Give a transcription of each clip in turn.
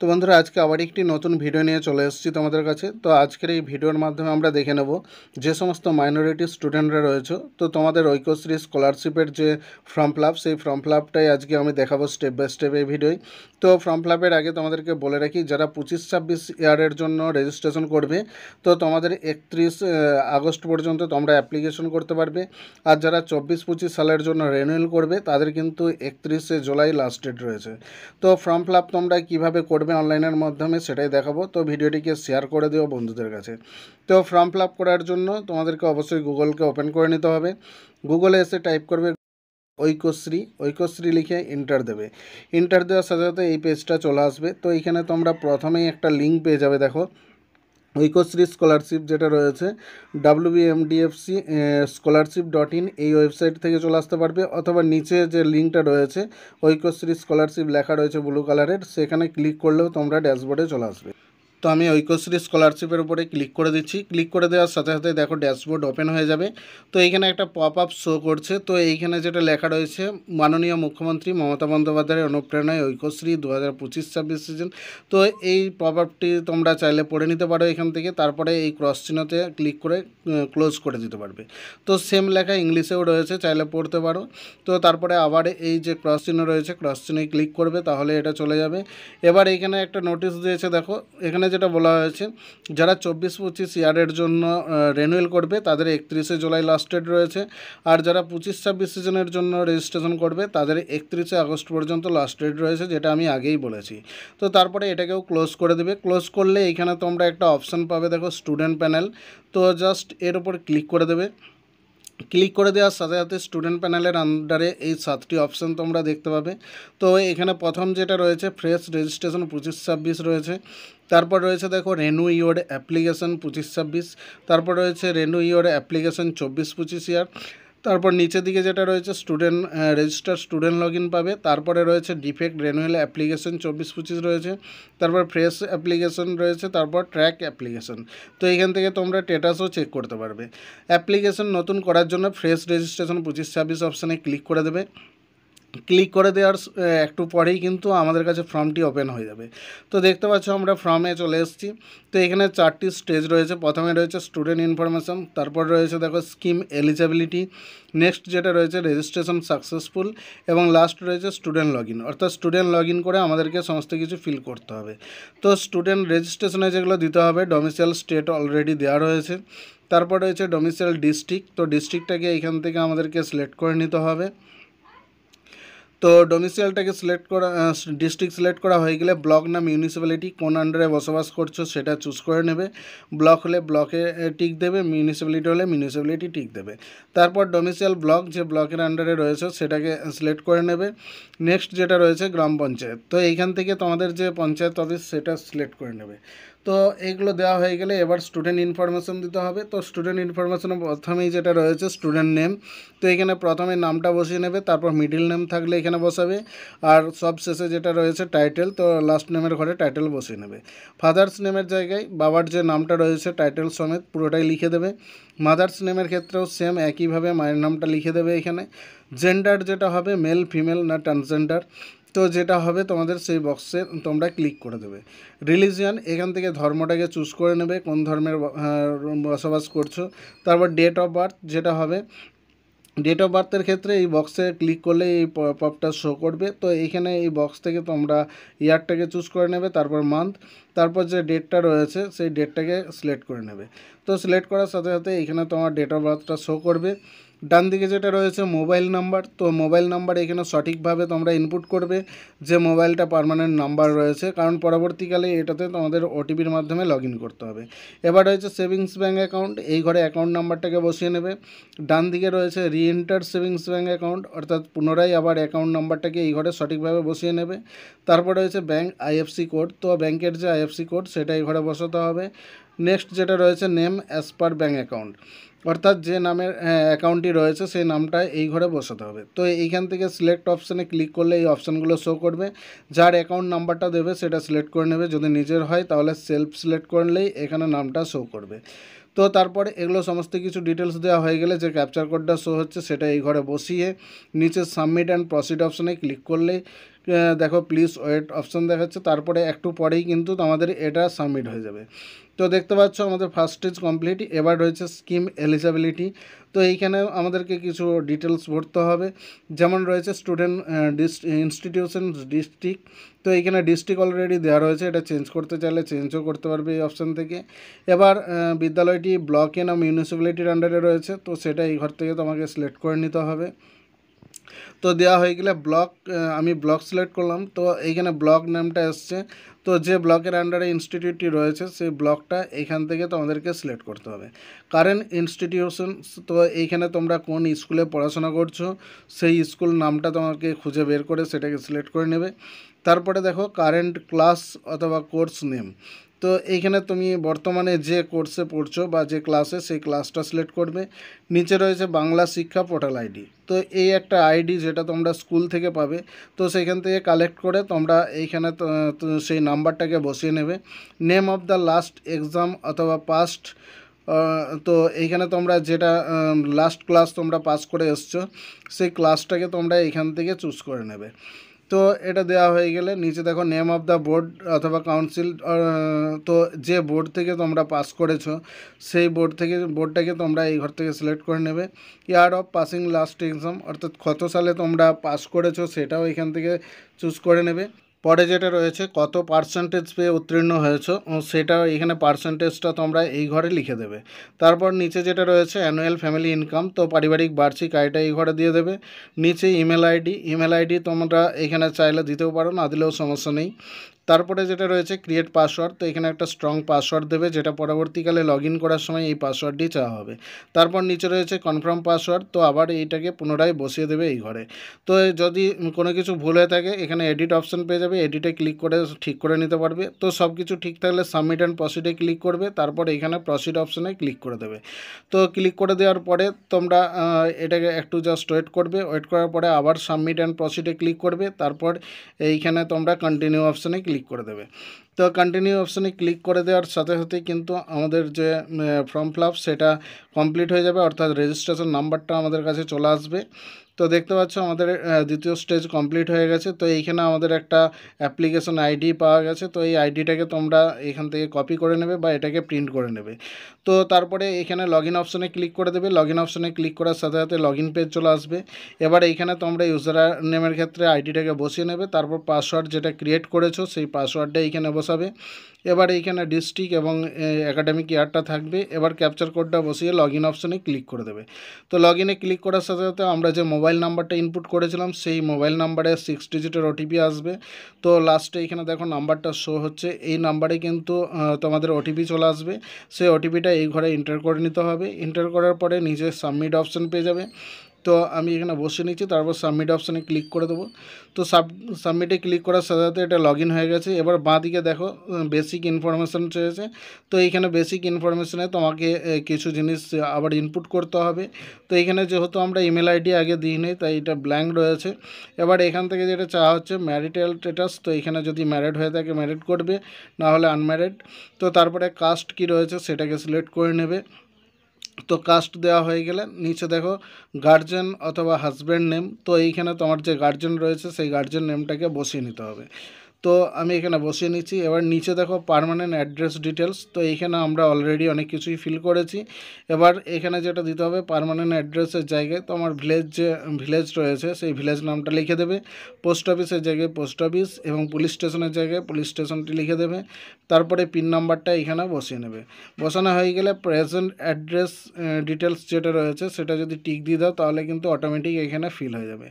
তো বন্ধুরা আজকে আবার একটি নতুন ভিডিও নিয়ে চলে এসেছি তোমাদের কাছে। তো আজকের এই ভিডিওর মাধ্যমে আমরা দেখে নেব যে সমস্ত মাইনরিটি স্টুডেন্টরা রয়েছে, তো তোমাদের ঐক্যশ্রী স্কলারশিপের যে ফর্ম ফিল আপ, সেই ফর্ম ফিল আপটাই আজকে আমি দেখাবো স্টেপ বাই স্টেপ এই ভিডিওয়। তো ফর্ম ফিল আপের আগে তোমাদেরকে বলে রাখি, যারা 25-26 ইয়ারের জন্য রেজিস্ট্রেশন করবে, তো তোমাদের 31 আগস্ট পর্যন্ত তোমরা অ্যাপ্লিকেশন করতে পারবে। আর যারা 24-25 সালের জন্য রিনিউয়াল করবে, তাদের কিন্তু 31শে জুলাই লাস্ট ডেট রয়েছে। তো ফর্ম ফিল আপ তোমরা কীভাবে করবে অনলাইনের মাধ্যমে সেটাই দেখাবো। তো ভিডিওটিকে শেয়ার করে দিও বন্ধুদের কাছে। তো ফর্ম ফিল আপ করার জন্য তোমাদেরকে অবশ্যই গুগলকে ওপেন করে নিতে হবে। গুগলে এসে টাইপ করবে ঐক্যশ্রী লিখে ইন্টার দেবে। ইন্টার দেওয়ার সাথে সাথে এই পেজটা চলে আসবে। তো এইখানে তোমরা প্রথমেই একটা লিঙ্ক পেয়ে যাবে। দেখো, ঐক্যশ্রী স্কলারশিপ যেটা রয়েছে WBMDFC scholarship.in, এই ওয়েবসাইট থেকে চলে আসতে পারবে, অথবা নিচে যে লিঙ্কটা রয়েছে ঐক্যশ্রী স্কলারশিপ লেখা রয়েছে ব্লু কালারের, সেখানে ক্লিক করলেও তোমরা ড্যাশবোর্ডে চলে আসবে। তো আমি ঐক্যশ্রী স্কলারশিপের উপরে ক্লিক করে দিচ্ছি। ক্লিক করে দেওয়ার সাথে সাথে দেখো ড্যাশবোর্ড ওপেন হয়ে যাবে। তো এইখানে একটা পপ আপ শো করছে। তো এইখানে যেটা লেখা রয়েছে, মাননীয় মুখ্যমন্ত্রী মমতা বন্দ্যোপাধ্যায়ের অনুপ্রেরণায় ঐক্যশ্রী 2025-26 সিজন। তো এই পপ আপটি তোমরা চাইলে পড়ে নিতে পারো এখান থেকে। তারপরে এই ক্রস চিহ্নতে ক্লিক করে ক্লোজ করে দিতে পারবে। তো সেম লেখা ইংলিশেও রয়েছে, চাইলে পড়তে পারো। তো তারপরে আবার এই যে ক্রস চিহ্ন রয়েছে, ক্রস চিহ্নে ক্লিক করবে, তাহলে এটা চলে যাবে। এবার এখানে একটা নোটিশ দিয়েছে, দেখো এখানে যেটা বলা হয়েছে, যারা 24-25 ইয়ারের জন্য রিনিউয়াল করবে তাদের 31শে জুলাই লাস্ট ডেট রয়েছে। আর যারা 25-26 সিজনের জন্য রেজিস্ট্রেশন করবে তাদের 31শে আগস্ট পর্যন্ত লাস্ট ডেট রয়েছে, যেটা আমি আগেই বলেছি। তো তারপরে এটাকেও ক্লোজ করে দেবে। ক্লোজ করলে এইখানে তোমরা একটা অপশান পাবে, দেখো স্টুডেন্ট প্যানেল। তো জাস্ট এর উপর ক্লিক করে দেবে। ক্লিক করে দেওয়ার সাথে সাথে স্টুডেন্ট প্যানেলের আন্ডারে এই 7টি অপশান তোমরা দেখতে পাবে। তো এখানে প্রথম যেটা রয়েছে ফ্রেশ রেজিস্ট্রেশন 25-26 রয়েছে। তারপর রয়েছে দেখো রেনু ইওর অ্যাপ্লিকেশন 25-26। তারপর রয়েছে রেনু ইওর অ্যাপ্লিকেশন 24-25 ইয়ার। তারপর নিচের দিকে যেটা রয়েছে student register student log in পাবে। তারপরে রয়েছে ডিফেক্ট রেনুয়াল অ্যাপ্লিকেশন 24-25 রয়েছে। তারপর ফ্রেশ অ্যাপ্লিকেশন রয়েছে। তারপর ট্র্যাক অ্যাপ্লিকেশন। তো এখান থেকে তোমরা স্ট্যাটাসও চেক করতে পারবে। অ্যাপ্লিকেশন নতুন করার জন্য ফ্রেশ রেজিস্ট্রেশন 25-26 অপশানে ক্লিক করে দেবে। ক্লিক করে দেওয়ার একটু পরেই কিন্তু আমাদের কাছে ফর্মটি ওপেন হয়ে যাবে। তো দেখতে পাচ্ছ আমরা ফর্মে চলে এসেছি। তো এখানে 4টি স্টেজ রয়েছে। প্রথমে রয়েছে স্টুডেন্ট ইনফরমেশন, তারপর রয়েছে দেখো স্কিম এলিজিবিলিটি, নেক্সট যেটা রয়েছে রেজিস্ট্রেশন সাকসেসফুল, এবং লাস্ট রয়েছে স্টুডেন্ট লগ ইন। অর্থাৎ স্টুডেন্ট লগ ইন করে আমাদেরকে সমস্ত কিছু ফিল করতে হবে। তো স্টুডেন্ট রেজিস্ট্রেশনে যেগুলো দিতে হবে, ডোমিসাইল স্টেট অলরেডি দেওয়া রয়েছে। তারপর রয়েছে ডোমিসাইল ডিস্ট্রিক্ট। তো ডিস্ট্রিক্টটাকে এখান থেকে আমাদেরকে সিলেক্ট করে নিতে হবে। তো ডোমিসাইলটাকে সিলেক্ট করা, ডিস্ট্রিক্ট সিলেক্ট করা হয়ে গেলে ব্লক না মিউনিসিপ্যালিটি কোন আন্ডারে বসবাস করছো সেটা চুজ করে নেবে। ব্লক হলে ব্লকে টিক দেবে, মিউনিসিপ্যালিটি হলে মিউনিসিপ্যালিটি টিক দেবে। তারপর ডোমিসাইল ব্লক যে ব্লকের আন্ডারে রয়েছে সেটাকে সিলেক্ট করে নেবে। নেক্সট যেটা রয়েছে গ্রাম পঞ্চায়েত। তো এইখান থেকে তোমাদের যে পঞ্চায়েত অফিস সেটা সিলেক্ট করে নেবে। তো এইগুলো দেওয়া হয়ে গেলে এবার স্টুডেন্ট ইনফরমেশন দিতে হবে। তো স্টুডেন্ট ইনফরমেশনে প্রথমেই যেটা রয়েছে স্টুডেন্ট নেম। তো এখানে প্রথমে নামটা বসিয়ে নেবে, তারপর মিডিল নেম থাকলে এখানে বসাবে, আর সব শেষে যেটা রয়েছে টাইটেল, তো লাস্ট নেমের ঘরে টাইটেল বসিয়ে নেবে। ফাদার্স নেমের জায়গায় বাবার যে নামটা রয়েছে টাইটেল সমেত পুরোটাই লিখে দেবে। মাদার্স নেমের ক্ষেত্রেও সেম একইভাবে মায়ের নামটা লিখে দেবে এখানে। জেন্ডার যেটা হবে মেল ফিমেল না ট্রান্সজেন্ডার, তো যেটা হবে তোমাদের সেই বক্সে তোমরা ক্লিক করে দেবে। রিলিজিয়ান, এখান থেকে ধর্মটাকে চুজ করে নেবে, কোন ধর্মের বসবাস করছো। তারপর ডেট অফ বার্থ যেটা হবে, ডেট অফ বার্থের ক্ষেত্রে এই বক্সে ক্লিক করলে এই পপটা শো করবে। তো এইখানে এই বক্স থেকে তোমরা ইয়ারটাকে চুজ করে নেবে, তারপর মান্থ, তারপর যে ডেটটা রয়েছে সেই ডেটটাকে সিলেক্ট করে নেবে। তো সিলেক্ট করার সাথে সাথে এখানে তোমার ডেট অফ বার্থটা শো করবে। ডান দিকে যেটা রয়েছে মোবাইল নাম্বার, তো মোবাইল নাম্বার এখানে সঠিকভাবে তোমরা ইনপুট করবে যে মোবাইলটা পার্মানেন্ট নাম্বার রয়েছে, কারণ পরবর্তীকালে এটাতে তোমাদের ওটিপির মাধ্যমে লগ ইন করতে হবে। এবার রয়েছে সেভিংস ব্যাঙ্ক অ্যাকাউন্ট, এই ঘরে অ্যাকাউন্ট নাম্বারটাকে বসিয়ে নেবে। ডান দিকে রয়েছে রিএন্টার সেভিংস ব্যাঙ্ক অ্যাকাউন্ট, অর্থাৎ পুনরায় আবার অ্যাকাউন্ট নাম্বারটাকে এই ঘরে সঠিকভাবে বসিয়ে নেবে। তারপর রয়েছে ব্যাঙ্ক আইএফসি কোড, তো ব্যাংকের যে আইএফসি কোড সেটা এই ঘরে বসাতে হবে। নেক্সট যেটা রয়েছে name as per bank account, অর্থাৎ যে নামের অ্যাকাউন্টটি রয়েছে সেই নামটা এই ঘরে বসাতে হবে। তো এইখান থেকে সিলেক্ট অপশানে ক্লিক করলে এই অপশানগুলো শো করবে। যার অ্যাকাউন্ট নাম্বারটা দেবে সেটা সিলেক্ট করে নেবে, যদি নিজের হয় তাহলে সেলফ সিলেক্ট করলেই এখানে নামটা শো করবে। তো তারপরে এগুলো সমস্ত কিছু ডিটেলস দেওয়া হয়ে গেলে যে ক্যাপচার কোডটা শো হচ্ছে সেটা এই ঘরে বসিয়ে নিচে সাবমিট অ্যান্ড প্রসিড অপশানে ক্লিক করলেই দেখো প্লিজ ওয়েট অপশান দেখাচ্ছে, তারপরে একটু পরেই কিন্তু আমাদের এটা সাবমিট হয়ে যাবে। তো দেখতে পাচ্ছ আমাদের ফার্স্ট স্টেজ কমপ্লিট। এবার রয়েছে স্কিম এলিজিবিলিটি। তো এইখানে আমাদেরকে কিছু ডিটেলস ভরতে হবে, যেমন রয়েছে স্টুডেন্ট ইনস্টিটিউশন ডিস্ট্রিক্ট। তো এইখানে ডিস্ট্রিক্ট অলরেডি দেওয়া রয়েছে, এটা চেঞ্জ করতে চাইলে চেঞ্জও করতে পারবে এই অপশান থেকে। এবার বিদ্যালয়টি ব্লকে না মিউনিসিপ্যালিটির আন্ডারে রয়েছে, তো সেটা এই ঘর থেকে তোমাকে সিলেক্ট করে নিতে হবে। তো দেওয়া হয়ে গেলে ব্লক, আমি ব্লক সিলেক্ট করলাম, তো এইখানে ব্লক নামটা এসছে। তো যে ব্লকের আন্ডারে ইনস্টিটিউটটি রয়েছে সেই ব্লকটা এইখান থেকে তোমাদেরকে সিলেক্ট করতে হবে। কারেন্ট ইনস্টিটিউশন, তো এইখানে তোমরা কোন স্কুলে পড়াশোনা করছো সেই স্কুল নামটা তোমাকে খুঁজে বের করে সেটাকে সিলেক্ট করে নেবে। তারপরে দেখো কারেন্ট ক্লাস অথবা কোর্স নেম, তো এইখানে তুমি বর্তমানে যে কোর্সে পড়ছো বা যে ক্লাসে সেই ক্লাসটা সিলেক্ট করবে। নিচে রয়েছে বাংলা শিক্ষা পোর্টাল আইডি, তো এই একটা আইডি যেটা তোমরা স্কুল থেকে পাবে, তো সেইখান থেকে কালেক্ট করে তোমরা এইখানে তো সেই নাম্বারটাকে বসিয়ে নেবে। Name of the last exam অথবা পাস্ট, তো এইখানে তোমরা যেটা লাস্ট ক্লাস তোমরা পাস করে এসছো সেই ক্লাসটাকে তোমরা এইখান থেকে চুজ করে নেবে। তো এটা দেওয়া হয়ে গেলে নিচে দেখো নেম অফ দ্য বোর্ড অথবা কাউন্সিল, তো যে বোর্ড থেকে তোমরা পাস করেছো সেই বোর্ডটাকে তোমরা এই ঘর থেকে সিলেক্ট করে নেবে। Year of passing last exam, অর্থাৎ কত সালে তোমরা পাস করেছো সেটাও এখান থেকে চুজ করে নেবে। পরে যেটা রয়েছে কত পার্সেন্টেজ পেয়ে উত্তীর্ণ হয়েছো সেটাও এখানে পার্সেন্টেজটা তোমরা এই ঘরে লিখে দেবে। তারপর নিচে যেটা রয়েছে অ্যানুয়াল ফ্যামিলি ইনকাম, তো পারিবারিক বার্ষিক আয়টা এই ঘরে দিয়ে দেবে। নিচে ইমেল আইডি তোমরা এখানে চাইলে দিতেও পারো, না দিলেও সমস্যা নেই। তারপরে যেটা রয়েছে ক্রিয়েট পাসওয়ার্ড, তো এখানে একটা স্ট্রং পাসওয়ার্ড দেবে যেটা পরবর্তীকালে লগ ইন করার সময় এই পাসওয়ার্ডটি চাওয়া হবে। তারপর নিচে রয়েছে কনফার্ম পাসওয়ার্ড, তো আবার এইটাকে পুনরায় বসিয়ে দেবে এই ঘরে। তো যদি কোনো কিছু ভুল হয়ে থাকে এখানে এডিট অপশান পেয়ে যাবে, এডিটে ক্লিক করে ঠিক করে নিতে পারবে। তো সব কিছু ঠিক থাকলে সাবমিট অ্যান্ড প্রসিডে ক্লিক করবে, তারপর এখানে প্রসিড অপশানে ক্লিক করে দেবে। তো ক্লিক করে দেওয়ার পরে তোমরা এটাকে একটু জাস্ট ওয়েট করবে, ওয়েট করার পরে আবার সাবমিট অ্যান্ড প্রসিডে ক্লিক করবে, তারপর এইখানে তোমরা কন্টিনিউ অপশানে ক্লিক করে দেবে। তো কন্টিনিউ অপশানে ক্লিক করে দেওয়ার সাথে সাথে কিন্তু আমাদের যে ফর্ম ফিল আপ সেটা কমপ্লিট হয়ে যাবে, অর্থাৎ রেজিস্ট্রেশন নাম্বারটা আমাদের কাছে চলে আসবে। তো দেখতে পাচ্ছ আমাদের দ্বিতীয় স্টেজ কমপ্লিট হয়ে গেছে। তো এইখানে আমাদের একটা অ্যাপ্লিকেশন আইডি পাওয়া গেছে, তো এই আইডিটাকে তোমরা এখান থেকে কপি করে নেবে বা এটাকে প্রিন্ট করে নেবে। তো তারপরে এখানে লগ ইন অপশানে ক্লিক করে দেবে, লগ ইন অপশানে ক্লিক করার সাথে সাথে লগ ইন পেজ চলে আসবে। এবার এইখানে তোমরা ইউজার নেমের ক্ষেত্রে আইডিটাকে বসিয়ে নেবে, তারপর পাসওয়ার্ড যেটা ক্রিয়েট করেছো সেই পাসওয়ার্ডটা এইখানে বসাবে। এবার এইখানে ডিস্ট্রিক্ট এবং একাডেমিক ইয়ারটা থাকবে। এবার ক্যাপচার কোডটা বসিয়ে লগ ইন অপশানে ক্লিক করে দেবে। তো লগ ইনে ক্লিক করার সাথে সাথে আমরা যে মোবাইল নাম্বারটা ইনপুট করেছিলাম সেই মোবাইল নাম্বারে 6 ডিজিটের ওটিপি আসবে। তো লাস্টে এখানে দেখো নাম্বারটা শো হচ্ছে, এই নাম্বারে কিন্তু তোমাদের ওটিপি চলে আসবে। সেই ওটিপিটা এই ঘরে এন্টার করে নিতে হবে। এন্টার করার পরে নিচে সাবমিট অপশান পেয়ে যাবে। তো আমি এখানে বসে নিচ্ছি, তারপর সাবমিট অপশানে ক্লিক করে দেবো। তো সাবমিটে ক্লিক করার সাথে সাথে এটা লগ ইন হয়ে গেছে। এবার বাঁদিকে দেখো বেসিক ইনফরমেশান চেয়েছে, তো এইখানে বেসিক ইনফরমেশানে তোমাকে কিছু জিনিস আবার ইনপুট করতে হবে। তো এইখানে যেহেতু আমরা ইমেল আইডি আগে দিই নেই তাই এটা ব্ল্যাঙ্ক রয়েছে। এবার এখান থেকে যেটা চাওয়া হচ্ছে ম্যারিটাল স্ট্যাটাস, তো এখানে যদি ম্যারিড হয়ে থাকে ম্যারিড করবে, না হলে আনম্যারিড। তো তারপরে কাস্ট কি রয়েছে সেটাকে সিলেক্ট করে নেবে। তো কাস্ট দেওয়া হয়ে গেলে নিচে দেখো গার্জেন অথবা হাজব্যান্ড নেম, তো এইখানে তোমার যে গার্জেন রয়েছে সেই গার্জেন নেমটাকে বসিয়ে নিতে হবে। তো আমি এখানে বসিয়ে নিচ্ছি। এবার নিচে দেখো পার্মানেন্ট অ্যাড্রেস ডিটেলস, তো এইখানে আমরা অলরেডি অনেক কিছুই ফিল করেছি। এবার এখানে যেটা দিতে হবে পার্মানেন্ট অ্যাড্রেসের জায়গায় তো আমার ভিলেজ রয়েছে সেই ভিলেজ নামটা লিখে দেবে। পোস্ট অফিসের জায়গায় পোস্ট অফিস এবং পুলিশ স্টেশনের জায়গায় পুলিশ স্টেশনটি লিখে দেবে। তারপরে পিন নাম্বারটা এখানে বসিয়ে নেবে। বসানো হয়ে গেলে প্রেজেন্ট অ্যাড্রেস ডিটেলস যেটা রয়েছে সেটা যদি টিক দিয়ে দাও তাহলে কিন্তু অটোমেটিক এখানে ফিল হয়ে যাবে।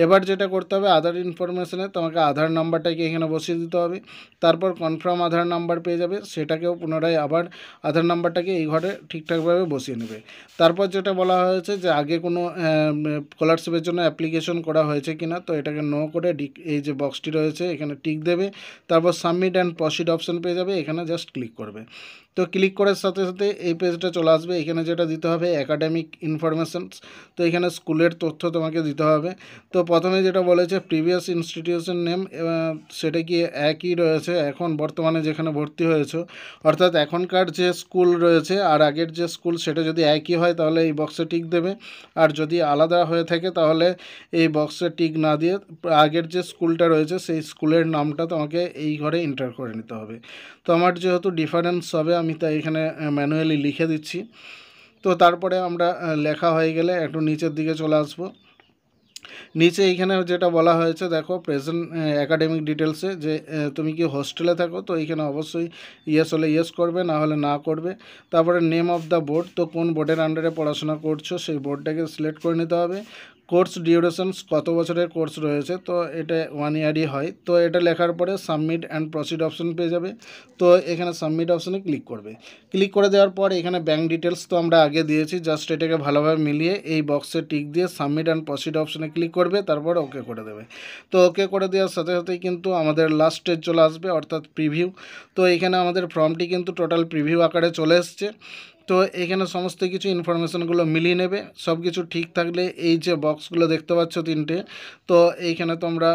এবার যেটা করতে হবে আধার ইনফরমেশনে তোমাকে আধার নাম্বারটাকে এখানে বসিয়ে দিতে হবে। তারপর কনফার্ম আধার নাম্বার পেয়ে যাবে, সেটাকেও পুনরায় আবার আধার নাম্বারটাকে এই ঘরে ঠিকঠাকভাবে বসিয়ে নেবে। তারপর যেটা বলা হয়েছে যে আগে কোনো স্কলারশিপের জন্য অ্যাপ্লিকেশন করা হয়েছে কিনা, তো এটাকে নো করে এই যে বক্সটি রয়েছে এখানে টিক দেবে। তারপর সাবমিট অ্যান্ড প্রসিড অপশন পেয়ে যাবে, এখানে জাস্ট ক্লিক করবে। তো ক্লিক করার সাথে সাথে এই পেজটা চলে আসবে। এখানে যেটা দিতে হবে অ্যাকাডেমিক ইনফরমেশনস, তো এখানে স্কুলের তথ্য তোমাকে দিতে হবে। তো প্রথমে যেটা বলেছে প্রিভিয়াস ইনস্টিটিউশন নেম, সেটা কি একই রয়েছে এখন বর্তমানে যেখানে ভর্তি হয়েছে, অর্থাৎ এখনকার যে স্কুল রয়েছে আর আগের যে স্কুল সেটা যদি একই হয় তাহলে এই বক্সে টিক দেবে, আর যদি আলাদা হয়ে থাকে তাহলে এই বক্সে টিক না দিয়ে আগের যে স্কুলটা রয়েছে সেই স্কুলের নামটা তোমাকে এই ঘরে এন্টার করে নিতে হবে। তো আমার যেহেতু ডিফারেন্স হবে আমি তাই এখানে ম্যানুয়ালি লিখে দিচ্ছি। তো তারপরে আমরা লেখা হয়ে গেলে একটু নিচের দিকে চলে আসবো। নিচে এইখানে যেটা বলা হয়েছে দেখো প্রেজেন্ট অ্যাকাডেমিক ডিটেলসে যে তুমি কি হোস্টেলে থাকো, তো এইখানে অবশ্যই ইয়েস হলে ইয়েস করবে, না হলে না করবে। তারপরে নেম অফ দ্য বোর্ড, তো কোন বোর্ডের আন্ডারে পড়াশোনা করছো সেই বোর্ডটাকে সিলেক্ট করে নিতে হবে। কোর্স ডিউরেশনস, কত বছরের কোর্স রয়েছে, তো এটা 1 ইয়ারই হয়। তো এটা লেখার পরে সাবমিট অ্যান্ড প্রসিড অপশন পেয়ে যাবে। তো এখানে সাবমিট অপশনে ক্লিক করবে। ক্লিক করে দেওয়ার পর এখানে ব্যাঙ্ক ডিটেলস তো আমরা আগে দিয়েছি, জাস্ট এটাকে ভালোভাবে মিলিয়ে এই বক্সে টিক দিয়ে সাবমিট অ্যান্ড প্রসিড অপশনে ক্লিক করবে, তারপর ওকে করে দেবে। তো ওকে করে দেওয়ার সাথে সাথেই কিন্তু আমাদের লাস্ট স্টেজ চলে আসবে, অর্থাৎ প্রিভিউ। তো এখানে আমাদের ফর্মটি কিন্তু টোটাল প্রিভিউ আকারে চলে এসছে। তো এখানে সমস্ত কিছু ইনফরমেশনগুলো মিলিয়ে নেবে, সব কিছু ঠিক থাকলে এই যে বক্সগুলো দেখতে পাচ্ছ 3টে, তো এইখানে তোমরা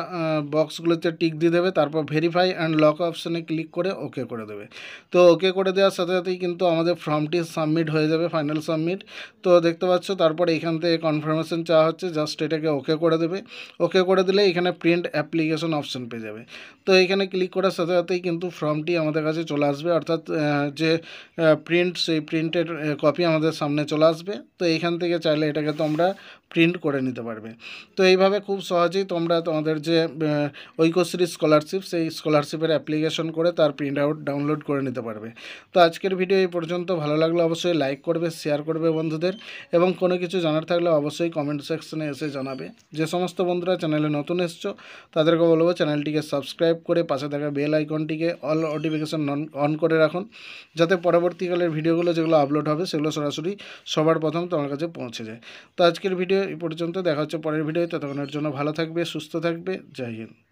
বক্সগুলোতে টিক দিয়ে দেবে, তারপর ভেরিফাই অ্যান্ড লক অপশানে ক্লিক করে ওকে করে দেবে। তো ওকে করে দেওয়ার সাথে সাথেই কিন্তু আমাদের ফর্মটি সাবমিট হয়ে যাবে, ফাইনাল সাবমিট। তো দেখতে পাচ্ছ তারপর এখান থেকে কনফার্মেশন চাওয়া হচ্ছে, জাস্ট এটাকে ওকে করে দেবে। ওকে করে দিলে এখানে প্রিন্ট অ্যাপ্লিকেশন অপশান পেয়ে যাবে। তো এখানে ক্লিক করার সাথে সাথেই কিন্তু ফর্মটি আমাদের কাছে চলে আসবে, অর্থাৎ যে প্রিন্ট সেই প্রিন্টের কপি আমাদের সামনে চলে আসবে। তো এইখান থেকে চাইলে এটাকে তোমরা প্রিন্ট করে নিতে পারবে। তো এইভাবে খুব সহজেই তোমরা তোমাদের যে ঐক্যশ্রী স্কলারশিপ সেই স্কলারশিপের অ্যাপ্লিকেশন করে তার প্রিন্ট আউট ডাউনলোড করে নিতে পারবে। তো আজকের ভিডিও এই পর্যন্ত। ভালো লাগলে অবশ্যই লাইক করবে, শেয়ার করবে বন্ধুদের, এবং কোনো কিছু জানার থাকলে অবশ্যই কমেন্ট সেকশনে এসে জানাবে। যে সমস্ত বন্ধুরা চ্যানেলে নতুন এসছো তাদেরকে বলবো চ্যানেলটিকে সাবস্ক্রাইব করে পাশে থাকা বেল আইকনটিকে অল নোটিফিকেশন অন করে রাখুন, যাতে পরবর্তীকালের ভিডিওগুলো যেগুলো আপলোড হবে সেগুলো সরাসরি সবার প্রথম তোমার কাছে পৌঁছে যায়। তো আজকের ভিডিও এই পর্যন্ত, দেখা হচ্ছে পরের ভিডিও। ততক্ষণের জন্য ভালো থাকবে, সুস্থ থাকবে, জয় হিন্দ।